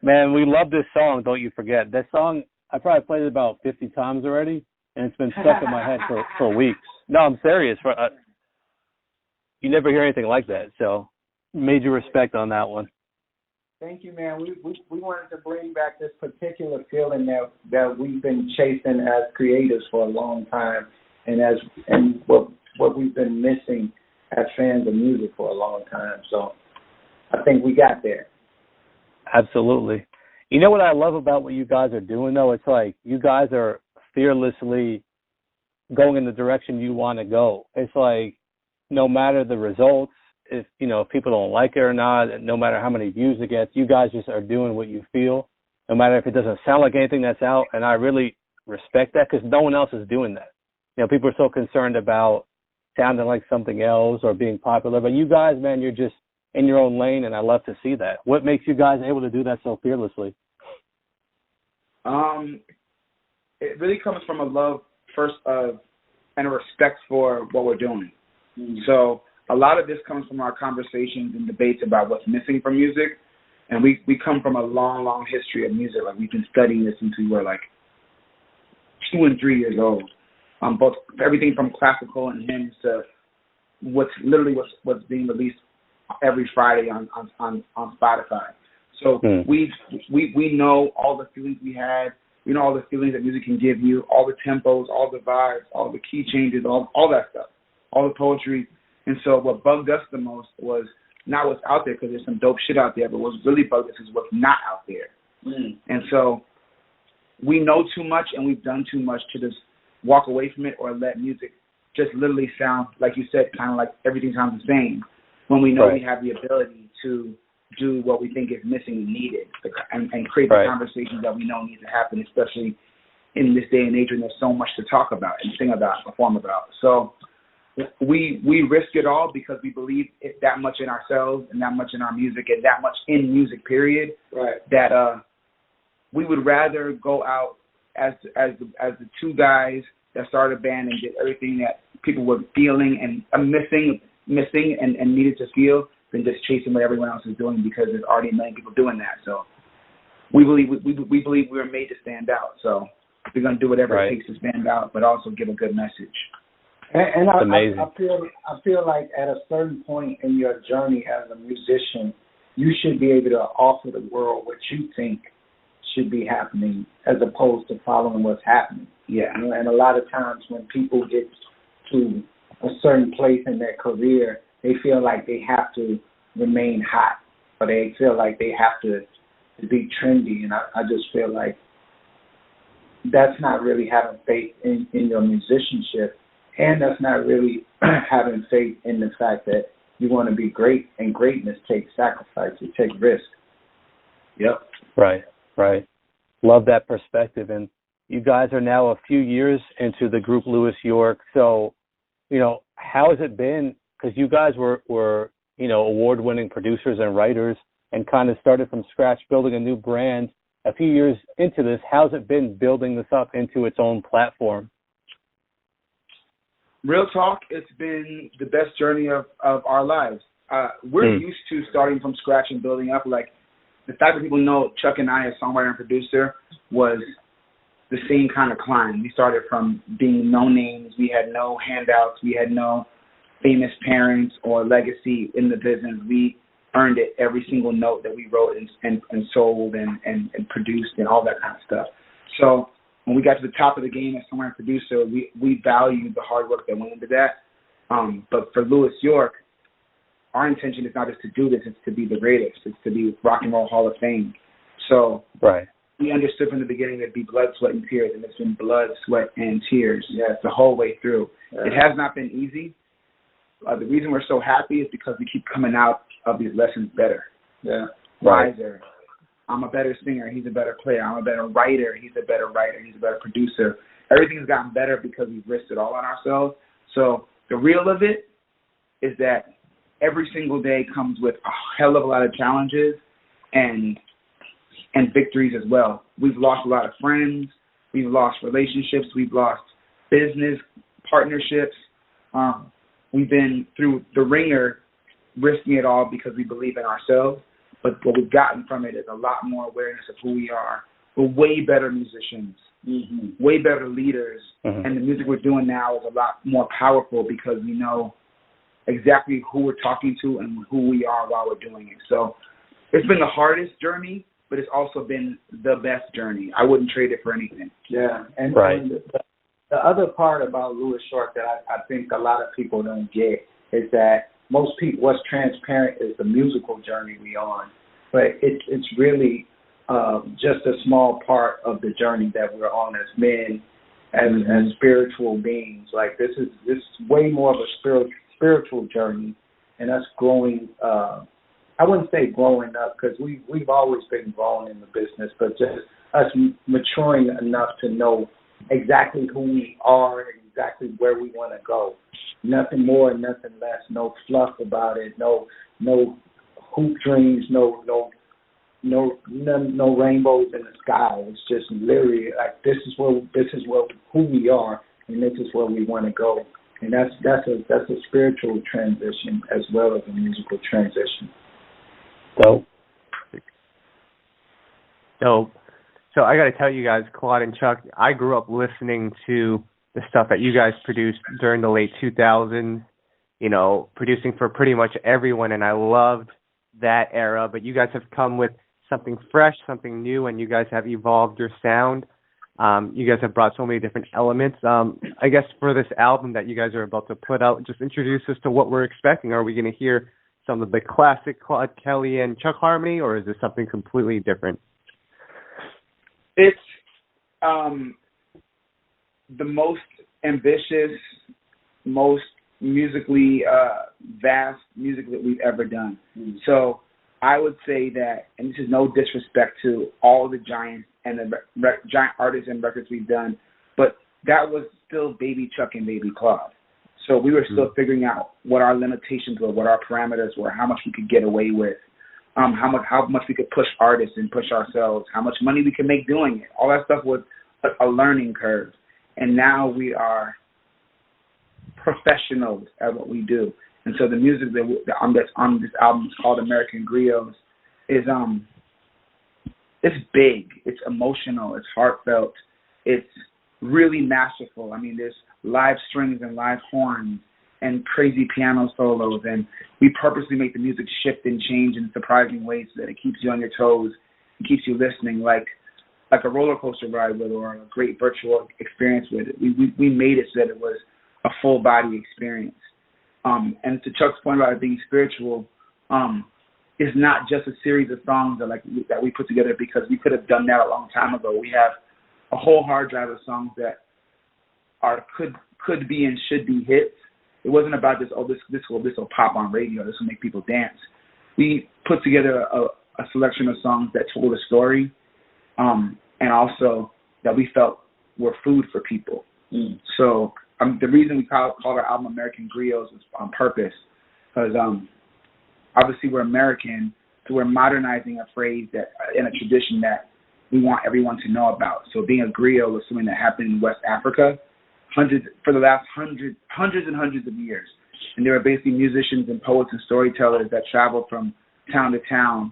Man, we love this song, Don't You Forget. That song, I probably played it about 50 times already, and it's been stuck in my head for weeks. No, I'm serious. You never hear anything like that, so major respect on that one. Thank you, man. We wanted to bring back this particular feeling that we've been chasing as creators for a long time, and what we've been missing as fans of music for a long time. So I think we got there. Absolutely. You know what I love about what you guys are doing, though? It's like you guys are fearlessly going in the direction you want to go. It's like no matter the results, if people don't like it or not, no matter how many views it gets, you guys just are doing what you feel, no matter if it doesn't sound like anything that's out. And I really respect that because no one else is doing that. People are so concerned about sounding like something else or being popular. But you guys, man, you're just in your own lane, and I love to see that. What makes you guys able to do that so fearlessly? It really comes from a love first and a respect for what we're doing. Mm-hmm. So a lot of this comes from our conversations and debates about what's missing from music, and we come from a long, long history of music. Like, we've been studying this since we were like 2 and 3 years old. Both everything from classical and hymns to what's being released every Friday on Spotify. So we know all the feelings we had. We know all the feelings that music can give you, all the tempos, all the vibes, all the key changes, all that stuff, all the poetry. And so what bugged us the most was not what's out there, because there's some dope shit out there, but what's really bugged us is what's not out there. Mm. And so we know too much and we've done too much to just walk away from it or let music just literally sound, like you said, kind of like everything sounds the same, when we know we have the ability to do what we think is missing and needed, and create the conversations that we know need to happen, especially in this day and age when there's so much to talk about and sing about, perform about. So we risk it all because we believe it that much in ourselves and that much in our music and that much in music, period, that we would rather go out as the two guys that started a band and did everything that people were feeling and missing and needed to feel than just chasing what everyone else is doing, because there's already a million people doing that. So we believe we were made to stand out. So we're going to do whatever it takes to stand out, but also give a good message. And I feel like at a certain point in your journey as a musician, you should be able to offer the world what you think should be happening as opposed to following what's happening. Yeah. And a lot of times when people get to a certain place in their career, they feel like they have to remain hot, or they feel like they have to be trendy. And I just feel like that's not really having faith in your musicianship, and that's not really having faith in the fact that you want to be great, and greatness takes sacrifice, it takes risk. Yep. Right. Love that perspective. And you guys are now a few years into the group Louis York. So, how has it been? Because you guys were award-winning producers and writers and kind of started from scratch building a new brand. A few years into this, how's it been building this up into its own platform? Real talk, it's been the best journey of our lives. We're used to starting from scratch and building up. Like, the fact that people know Chuck and I as songwriter and producer was the same kind of climb. We started from being no names. We had no handouts. We had no famous parents or legacy in the business. We earned it every single note that we wrote and sold and produced and all that kind of stuff. So when we got to the top of the game as songwriter and producer, we valued the hard work that went into that. But for Louis York, our intention is not just to do this, it's to be the greatest. It's to be Rock and Roll Hall of Fame. So we understood from the beginning that it'd be blood, sweat, and tears, and it's been blood, sweat, and tears the whole way through. Yeah. It has not been easy. The reason we're so happy is because we keep coming out of these lessons better. Yeah. Wiser. I'm a better singer. He's a better player. I'm a better writer. He's a better writer. He's a better producer. Everything's gotten better because we've risked it all on ourselves. So the real of it is that every single day comes with a hell of a lot of challenges and victories as well. We've lost a lot of friends. We've lost relationships. We've lost business partnerships. We've been through the ringer, risking it all because we believe in ourselves. but what we've gotten from it is a lot more awareness of who we are. We're way better musicians, way better leaders, and the music we're doing now is a lot more powerful because we know exactly who we're talking to and who we are while we're doing it. So it's been the hardest journey, but it's also been the best journey. I wouldn't trade it for anything. Yeah, and, right. and the other part about Louis Short that I think a lot of people don't get is that most people, what's transparent is the musical journey we on, but it's really just a small part of the journey that we're on as men, as spiritual beings. Like this is way more of a spiritual journey, and us growing. I wouldn't say growing up because we've always been growing in the business, but just us maturing enough to know exactly who we are and exactly where we want to go. Nothing more, nothing less. No fluff about it. No hoop dreams. No rainbows in the sky. It's just literally like this is who we are, and this is where we want to go. And that's a spiritual transition as well as a musical transition. Dope. So I got to tell you guys, Claude and Chuck, I grew up listening to the stuff that you guys produced during the late 2000s, producing for pretty much everyone, and I loved that era. But you guys have come with something fresh, something new, and you guys have evolved your sound. You guys have brought so many different elements. I guess for this album that you guys are about to put out, just introduce us to what we're expecting. Are we going to hear some of the classic Claude Kelly and Chuck harmony, or is this something completely different? It's the most ambitious, most musically vast music that we've ever done. So I would say that, and this is no disrespect to all the giants and the giant artists and records we've done, but that was still Baby Chuck and Baby Claude. So we were still figuring out what our limitations were, what our parameters were, how much we could get away with, how much we could push artists and push ourselves, how much money we could make doing it. All that stuff was a learning curve. And now we are professionals at what we do. And so the music that's on this album is called American Griots is it's big, it's emotional, it's heartfelt, it's really masterful. I mean, there's live strings and live horns and crazy piano solos, and we purposely make the music shift and change in surprising ways so that it keeps you on your toes and keeps you listening like a roller coaster ride with or a great virtual experience with it. We made it so that it was a full body experience. And to Chuck's point about it being spiritual, is not just a series of songs that we put together because we could have done that a long time ago. We have a whole hard drive of songs that could be and should be hits. It wasn't about this will pop on radio, this will make people dance. We put together a selection of songs that told a story, and also that we felt were food for people. So the reason we call our album American Griots was on purpose, because obviously we're American, so we're modernizing a phrase that in a tradition that we want everyone to know about. So being a griot was something that happened in West Africa for the last hundreds and hundreds of years. And there were basically musicians and poets and storytellers that traveled from town to town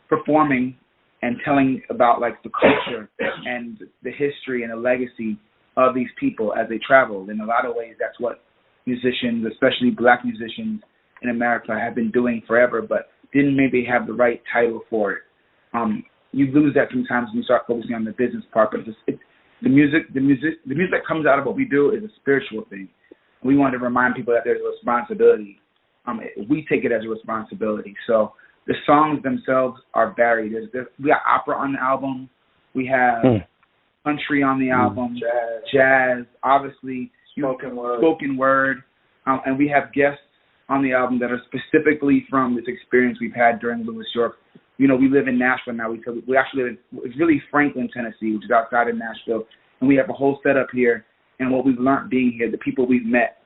performing and telling about like the culture and the history and the legacy of these people as they traveled. In a lot of ways, that's what musicians, especially black musicians in America, have been doing forever, but didn't maybe have the right title for it. You lose that sometimes when you start focusing on the business part, but the music that comes out of what we do is a spiritual thing. We want to remind people that there's a responsibility. We take it as a responsibility. So the songs themselves are varied. We got opera on the album. We have country on the album, jazz, obviously spoken word, and we have guests on the album that are specifically from this experience we've had during Louis York. You know, we live in Nashville now. We actually live it's really Franklin, Tennessee, which is outside of Nashville, and we have a whole setup here. And what we've learned being here, the people we've met,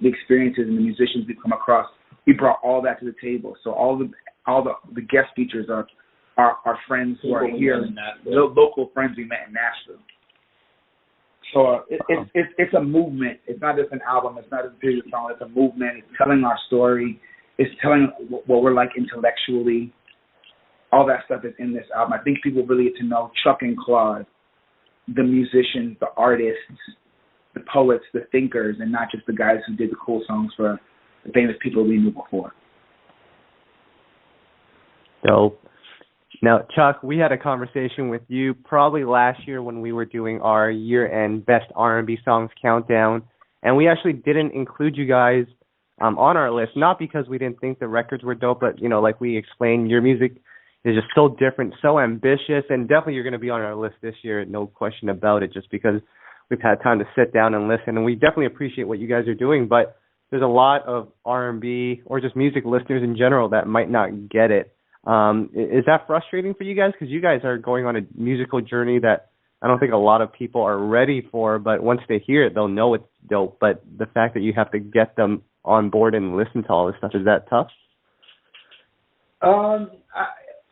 the experiences and the musicians we've come across, we brought all that to the table. So all the guest features are our friends who are here, local friends we met in Nashville. So it's a movement. It's not just an album. It's not just a song. It's a movement. It's telling our story. It's telling what we're like intellectually. All that stuff is in this album. I think people really get to know Chuck and Claude, the musicians, the artists, the poets, the thinkers, and not just the guys who did the cool songs for the famous people we knew before. Dope. Now, Chuck, we had a conversation with you probably last year when we were doing our year-end Best R&B Songs Countdown, and we actually didn't include you guys on our list, not because we didn't think the records were dope, but, like we explained, your music is just so different, so ambitious, and definitely you're going to be on our list this year, no question about it, just because we've had time to sit down and listen, and we definitely appreciate what you guys are doing, but there's a lot of R&B or just music listeners in general that might not get it. Is that frustrating for you guys? Because you guys are going on a musical journey that I don't think a lot of people are ready for, but once they hear it, they'll know it's dope. But the fact that you have to get them on board and listen to all this stuff, is that tough?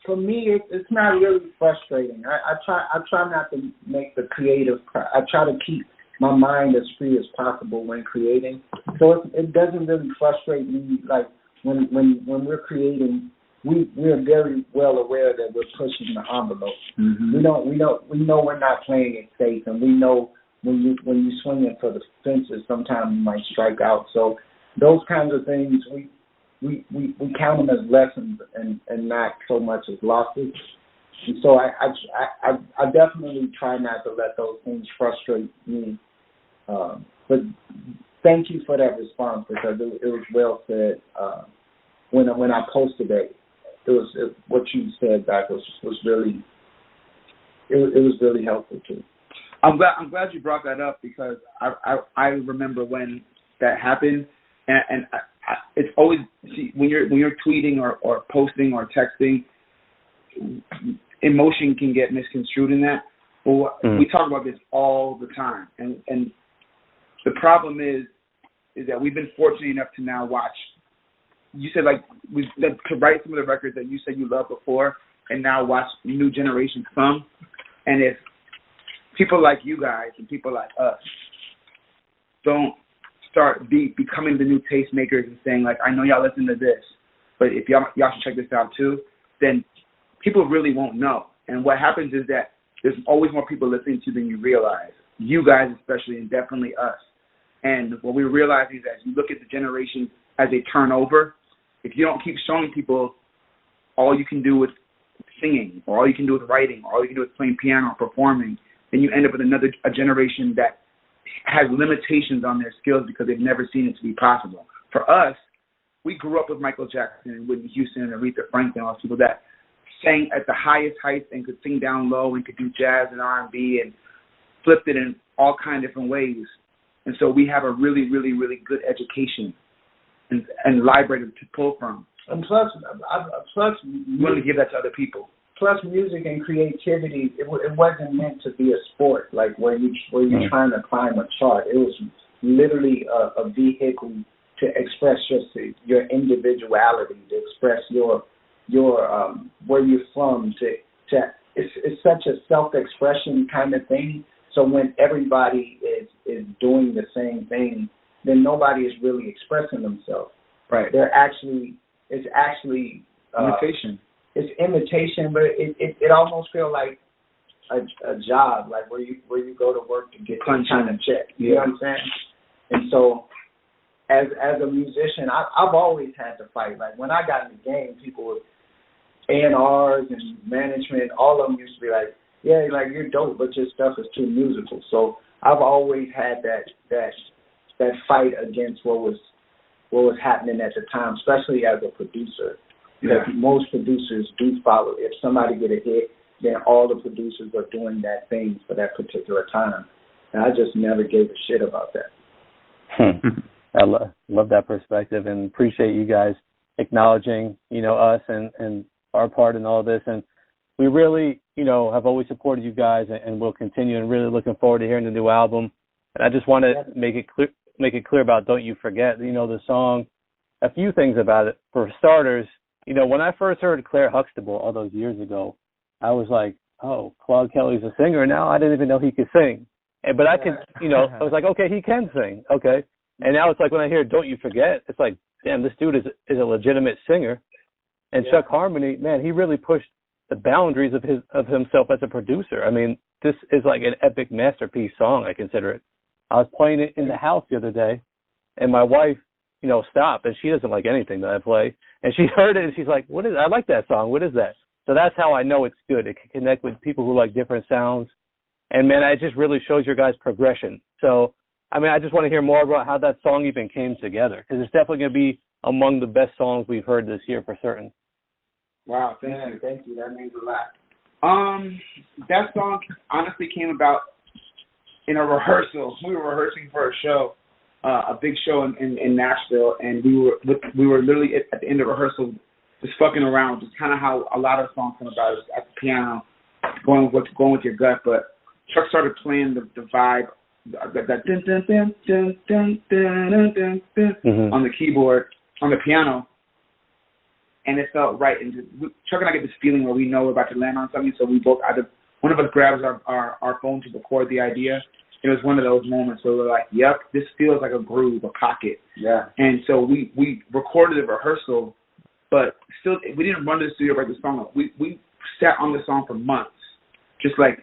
For me, it's not really frustrating. I try not to make the creative. I try to keep my mind as free as possible when creating. So it doesn't really frustrate me. Like when we're creating, we're very well aware that we're pushing the envelope. Mm-hmm. We know we're not playing it safe, and we know when you swing it for the fences, sometimes you might strike out. So those kinds of things we count them as lessons and not so much as losses. And so I definitely try not to let those things frustrate me. But thank you for that response, because it was well said. When I posted it, what you said back was really helpful too. I'm glad you brought that up, because I remember when that happened, and it's always, when you're tweeting or posting or texting, emotion can get misconstrued in that. But we talk about this all the time, and the problem is that we've been fortunate enough to now watch. You said to write some of the records that you said you loved before, and now watch new generations come. And if people like you guys and people like us don't start becoming the new tastemakers and saying, like, I know y'all listen to this, but if y'all should check this out too, then people really won't know. And what happens is that there's always more people listening to you than you realize. You guys especially, and definitely us. And what we realize is that as you look at the generations as they turn over, if you don't keep showing people all you can do with singing, or all you can do with writing, or all you can do with playing piano or performing, then you end up with a generation that has limitations on their skills because they've never seen it to be possible. For us, we grew up with Michael Jackson and Whitney Houston and Aretha Franklin, all those people that sang at the highest heights and could sing down low and could do jazz and R&B and flipped it in all kinds of different ways. And so we have a really, really, really good education and library to pull from. And plus, we want to give that to other people. Plus, music and creativity, it wasn't meant to be a sport, like where you're trying to climb a chart. It was literally a vehicle to express your individuality, to express your where you're from. It's such a self-expression kind of thing. So when everybody is doing the same thing, then nobody is really expressing themselves. Right. It's actually imitation. It's imitation, but it almost feels like a job, like where you go to work to get some kind of check. You know what I'm saying? And so, as a musician, I've always had to fight. Like when I got in the game, people with A&Rs and management, all of them used to be like, yeah, like you're dope, but your stuff is too musical. So I've always had that fight against what was happening at the time, especially as a producer. Because most producers do follow. If somebody get a hit, then all the producers are doing that thing for that particular time. And I just never gave a shit about that. I love that perspective, and appreciate you guys acknowledging, us and our part in all this. And we really, have always supported you guys, and we'll continue, and really looking forward to hearing the new album. And I just want to make it clear about Don't You Forget, the song, a few things about it. For starters, when I first heard Claire Huxtable all those years ago, I was like, oh, Claude Kelly's a singer now? I didn't even know he could sing. But I could, I was like, okay, he can sing. Okay. And now it's like when I hear Don't You Forget, it's like, damn, this dude is a legitimate singer. And Chuck Harmony, man, he really pushed the boundaries of himself as a producer. I mean, this is like an epic masterpiece song, I consider it. I was playing it in the house the other day, and my wife, stopped, and she doesn't like anything that I play. And she heard it, and she's like, "What is? I like that song. What is that?" So that's how I know it's good. It can connect with people who like different sounds. And, man, it just really shows your guys' progression. So, I mean, I just want to hear more about how that song even came together, because it's definitely going to be among the best songs we've heard this year for certain. Wow, thank you. Thank you. That means a lot. That song honestly came about in a rehearsal. We were rehearsing for a show, a big show in Nashville, and we were literally at the end of rehearsal just fucking around, just kind of how a lot of songs come about, is at the piano, going with your gut. But Chuck started playing the vibe, that dun dun dun dun dun dun dun dun on the keyboard, on the piano, and it felt right. And Chuck and I get this feeling where we know we're about to land on something, so we both, one of us grabs our phone to record the idea. It was one of those moments where we're like, yep, this feels like a groove, a pocket. Yeah. And so we recorded the rehearsal, but still we didn't run to the studio to write the song. We sat on the song for months, just like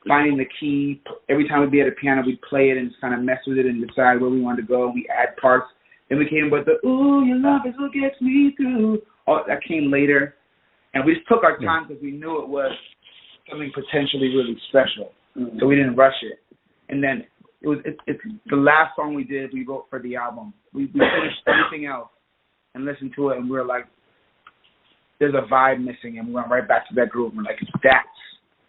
finding the key. Every time we'd be at a piano, we'd play it and just kind of mess with it and decide where we wanted to go. We add parts. Then we came with the, ooh, your love is what gets me through. Oh, that came later. And we just took our time because we knew it was something potentially really special. Mm-hmm. So we didn't rush it. And then it's the last song we did, we wrote for the album. We finished everything else and listened to it, and we were like, there's a vibe missing, and we went right back to that groove. And we're like, that's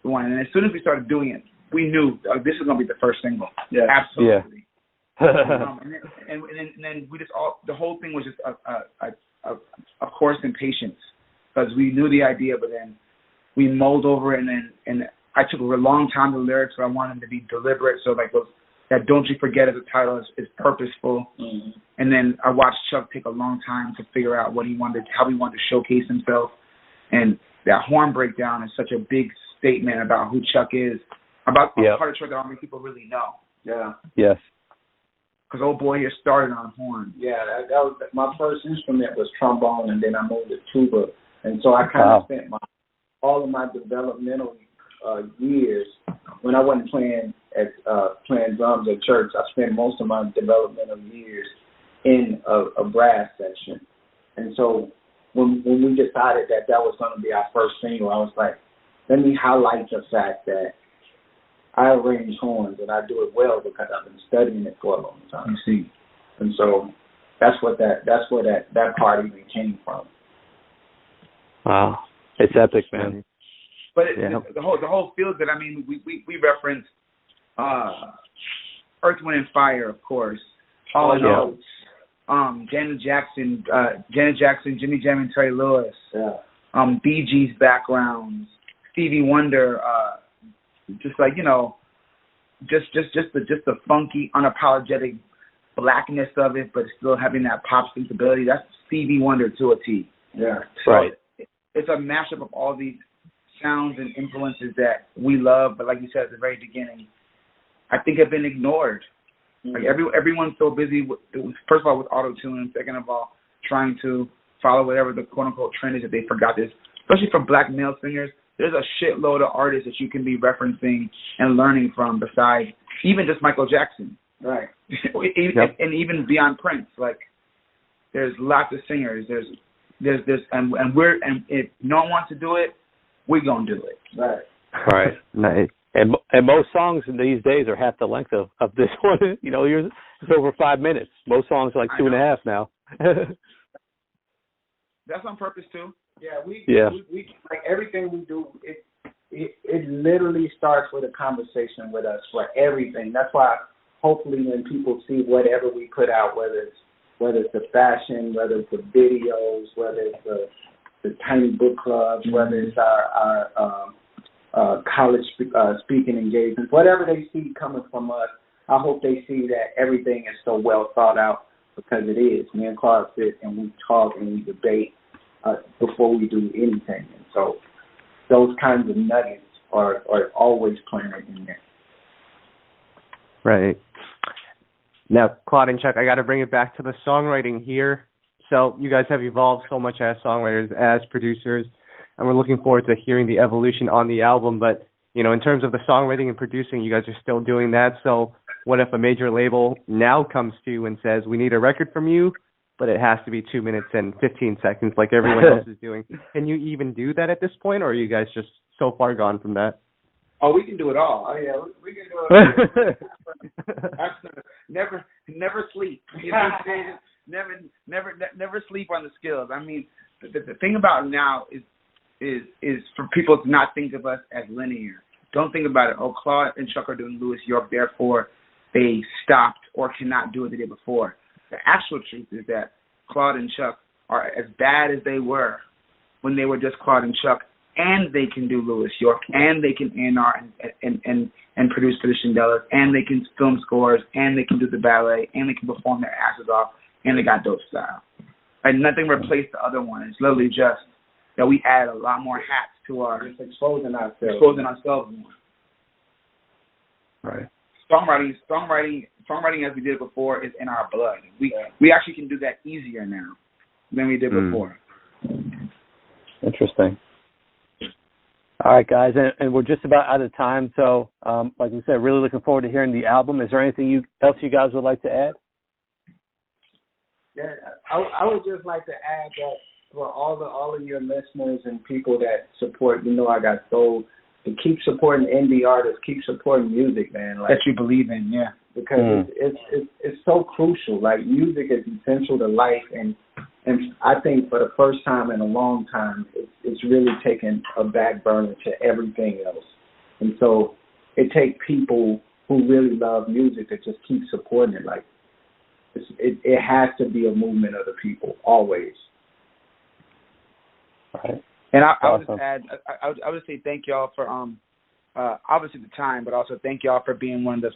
the one. And as soon as we started doing it, we knew this is going to be the first single. Yeah. Absolutely. Yeah. and then we just the whole thing was just a course in patience, because we knew the idea, but then we mulled over it, and I took a long time to lyrics, so I wanted them to be deliberate. So like that "Don't You Forget" as a title is purposeful. Mm-hmm. And then I watched Chuck take a long time to figure out how he wanted to showcase himself, and that horn breakdown is such a big statement about who Chuck is, about a part of Chuck that not many people really know. Yeah. Yes. Because old boy here started on horn. Yeah, that was my first instrument was trombone, and then I moved to tuba, and so I kind of spent all of my developmental years when I wasn't playing drums at church. I spent most of my developmental years in a brass section, and so when we decided that was going to be our first single, I was like, let me highlight the fact that I arrange horns, and I do it well because I've been studying it for a long time. You see, and so that's where that part even came from. Wow, it's epic, man. But the whole feel good. I mean, we reference Earth, Wind and Fire, of course. Hall and Oates, Janet Jackson, Jimmy Jam and Terry Lewis. Yeah. Bee Gees backgrounds, Stevie Wonder. Just like just the funky, unapologetic blackness of it, but still having that pop sensibility. That's Stevie Wonder to a T. Yeah. So right. It's a mashup of all these sounds and influences that we love, but like you said at the very beginning, I think have been ignored. Like everyone's so busy with, first of all, with auto-tune, and second of all, trying to follow whatever the quote-unquote trend is, that they forgot this. Especially for black male singers, there's a shitload of artists that you can be referencing and learning from besides even just Michael Jackson. Right. And even beyond Prince. Like, there's lots of singers. There's and if no one wants to do it, we're going to do it. Right. Right. Nice. And most songs these days are half the length of this one. It's over 5 minutes. Most songs are like 2.5 now. That's on purpose too. Yeah, we like everything we do. It literally starts with a conversation with us for everything. That's why hopefully when people see whatever we put out, whether it's the fashion, whether it's the videos, whether it's the tiny book clubs, whether it's our college speaking engagements, whatever they see coming from us, I hope they see that everything is so well thought out, because it is. Me and Claude sit and we talk and we debate before we do anything. And so those kinds of nuggets are always playing in there. Right. Now, Claude and Chuck, I got to bring it back to the songwriting here. So you guys have evolved so much as songwriters, as producers, and we're looking forward to hearing the evolution on the album. But, you know, in terms of the songwriting and producing, you guys are still doing that. So what if a major label now comes to you and says, we need a record from you, but it has to be 2 minutes and 15 seconds like everyone else is doing? Can you even do that at this point, or are you guys just so far gone from that? Oh, we can do it all. Oh, yeah, we can do it all. Never sleep. You know what I'm saying? Never sleep on the skills. I mean, the thing about now is for people to not think of us as linear. Don't think about it. Oh, Claude and Chuck are doing Louis York, therefore they stopped or cannot do what they did before. The actual truth is that Claude and Chuck are as bad as they were when they were just Claude and Chuck, and they can do Louis York, and they can A&R and produce for the Shindellas, and they can film scores, and they can do the ballet, and they can perform their asses off, and they got dope style. And nothing replaced the other one. It's literally just that we add a lot more hats to our exposing ourselves more. Right. Songwriting as we did before is in our blood. We actually can do that easier now than we did before. Interesting. All right, guys, and we're just about out of time. So, like we said, really looking forward to hearing the album. Is there anything else you guys would like to add? Yeah, I would just like to add that for all of your listeners and people that support, I Got Soul, to keep supporting indie artists, keep supporting music, man. Like, that you believe in, yeah. Because it's so crucial. Like, music is essential to life, and I think for the first time in a long time, it's really taken a back burner to everything else. And so it takes people who really love music to just keep supporting it. Like, it has to be a movement of the people, always. Right. And I would just add, I would say thank y'all for obviously the time, but also thank y'all for being one of the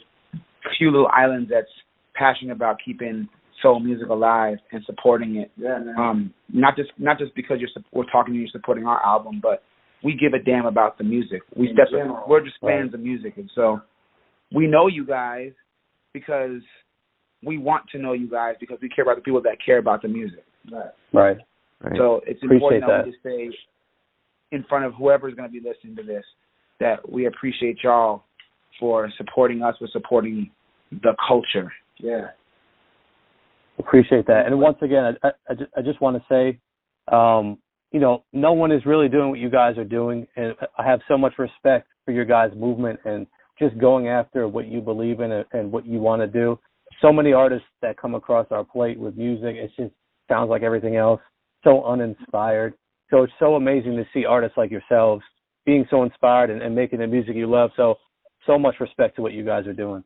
few little islands that's passionate about keeping soul music alive and supporting it. Yeah, man. Not just because we're talking to you, supporting our album, but we give a damn about the music. We're just fans of music, and so we know you guys because we want to know you guys because we care about the people that care about the music. Right. So it's important that we just say in front of whoever's going to be listening to this that we appreciate y'all for supporting us, for supporting the culture. Yeah. Appreciate that. And once again, I just want to say, no one is really doing what you guys are doing. And I have so much respect for your guys' movement and just going after what you believe in and what you want to do. So many artists that come across our plate with music, it just sounds like everything else, so uninspired. So it's so amazing to see artists like yourselves being so inspired and making the music you love. So much respect to what you guys are doing.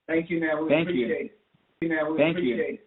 Thank you, man. We appreciate it. Thank you.